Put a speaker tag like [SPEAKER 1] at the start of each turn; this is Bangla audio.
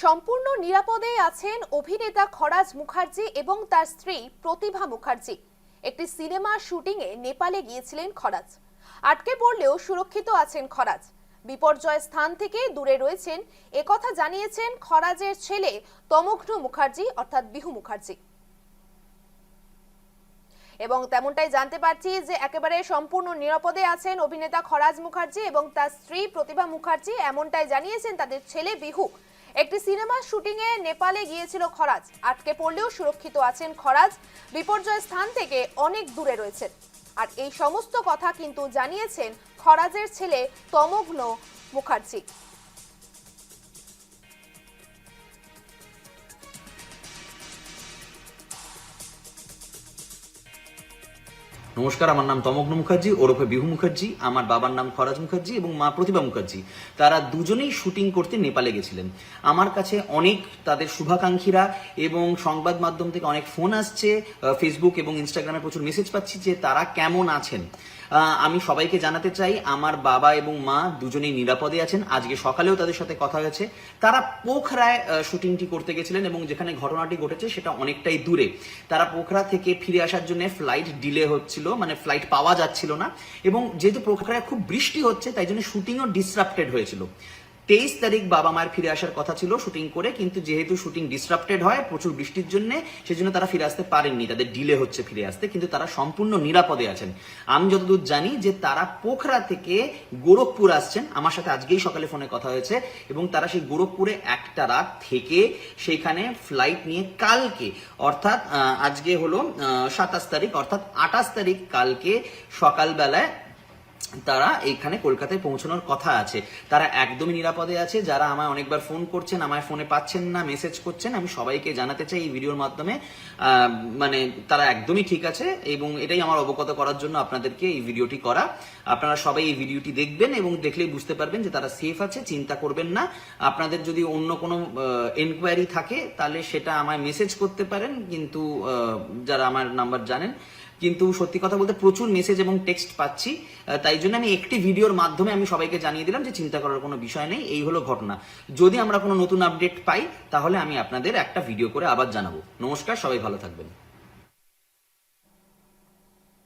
[SPEAKER 1] সম্পূর্ণ নিরাপদে আছেন অভিনেতা খরাজ মুখার্জি এবং তার স্ত্রী প্রতিভা মুখার্জি। একটি সিনেমা শুটিংয়ে নেপালে গিয়েছিলেন খরাজ। আটকে পড়লেও সুরক্ষিত আছেন খরাজ। বিপর্যয় স্থান থেকে দূরে রয়েছেন একথা জানিয়েছেন খরাজের ছেলে তমগ্ন মুখার্জি অর্থাৎ বিহু মুখার্জি। এবং তেমনটাই জানতে পারছি যে একেবারে সম্পূর্ণ নিরাপদে আছেন অভিনেতা খরাজ মুখার্জি এবং তার স্ত্রী প্রতিভা মুখার্জি, এমনটাই জানিয়েছেন তাদের ছেলে বিহু। একটি সিনেমা শুটিং এ নেপালে গিয়েছিল খরাজ। আটকে পড়লেও সুরক্ষিত আছেন খরাজ, বিপর্যয় স্থান থেকে অনেক দূরে রয়েছেন। আর এই সমস্ত কথা কিন্তু জানিয়েছেন খরাজের ছেলে তমগ্ন মুখার্জি।
[SPEAKER 2] নমস্কার, আমার নাম তমগ্ন মুখার্জি ওরফে বিহু মুখার্জি। আমার বাবার নাম খরাজ মুখার্জি এবং মা প্রতিভা মুখার্জি। তারা দুজনেই শুটিং করতে নেপালে গেছিলেন। আমার কাছে অনেক তাদের শুভাকাঙ্ক্ষীরা এবং সংবাদ মাধ্যম থেকে অনেক ফোন আসছে, ফেসবুক এবং ইনস্টাগ্রামে প্রচুর মেসেজ পাচ্ছি যে তারা কেমন আছেন। আমি সবাইকে জানাতে চাই আমার বাবা এবং মা দুজনেই নিরাপদে আছেন। আজকে সকালেও তাদের সাথে কথা হয়েছে। তারা পোখরায় শুটিংটি করতে গেছিলেন এবং যেখানে ঘটনাটি ঘটেছে সেটা অনেকটাই দূরে। তারা পোখরা থেকে ফিরে আসার জন্য ফ্লাইট ডিলে হচ্ছিল, মানে ফ্লাইট পাওয়া যাচ্ছিল না। এবং যেহেতু পোখরায় খুব বৃষ্টি হচ্ছে তাই জন্য শুটিংও ডিসরাপ্টেড হয়েছিল। 23 তারিখ বাবা মায়ের ফিরে আসার কথা ছিল শুটিং করে, কিন্তু যেহেতু শুটিং ডিসরাপ্টেড হয় প্রচুর বৃষ্টির জন্য, সেজন্য তারা ফিরে আসতে পারেননি। তাদের ডিলে হচ্ছে ফিরে আসতে, কিন্তু তারা সম্পূর্ণ নিরাপদে আছেন। আমি যতদূর জানি যে তারা পোখরা থেকে গোরখপুর আসছেন। আমার সাথে আজকেই সকালে ফোনে কথা হয়েছে এবং তারা সেই গোরখপুরে একটা রাত থেকে সেইখানে ফ্লাইট নিয়ে কালকে অর্থাৎ আজকে হলো 27 তারিখ অর্থাৎ 28 তারিখ কালকে সকালবেলায় তারা এইখানে কলকাতায় পৌঁছানোর কথা আছে। তারা একদমই নিরাপদে আছে। যারা আমায় অনেকবার ফোন করছেন, আমায় ফোনে পাচ্ছেন না, মেসেজ করছেন, আমি সবাইকে জানাতে চাই এই ভিডিওর মাধ্যমে মানে তারা একদমই ঠিক আছে এবং এটাই আমার অবগত করার জন্য আপনাদেরকে এই ভিডিওটি করা। আপনারা সবাই এই ভিডিওটি দেখবেন এবং দেখলেই বুঝতে পারবেন যে তারা সেফ আছে, চিন্তা করবেন না। আপনাদের যদি অন্য কোনো এনকোয়ারি থাকে তাহলে সেটা আমায় মেসেজ করতে পারেন, কিন্তু যারা আমার নাম্বার জানেন। কিন্তু সত্যি কথা বলতে প্রচুর মেসেজ এবং টেক্সট পাচ্ছি, তাই জন্য আমি একটি ভিডিওর মাধ্যমে আমি সবাইকে জানিয়ে দিলাম যে চিন্তা করার কোনো বিষয় নেই, এই হলো ঘটনা। যদি আমরা কোনো নতুন আপডেট পাই তাহলে আমি আপনাদের একটা ভিডিও করে আবার জানাবো। নমস্কার, সবাই ভালো থাকবেন।